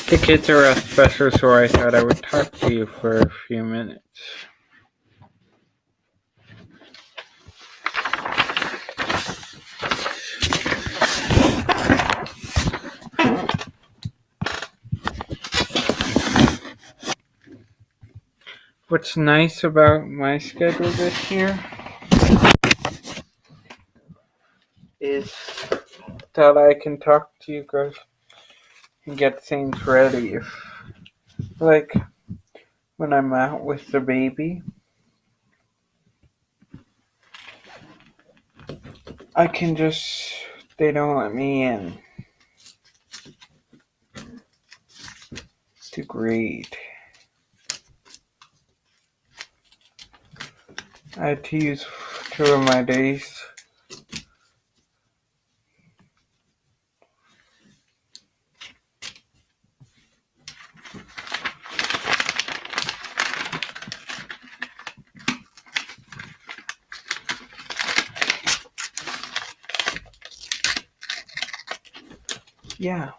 The kids are special, so I thought I would talk to you for a few minutes. What's nice about my schedule this year is that I can talk to you guys and get things ready. Like when I'm out with the baby, I can just, they don't let me in to grade. I had to use 2 of my days. Yeah.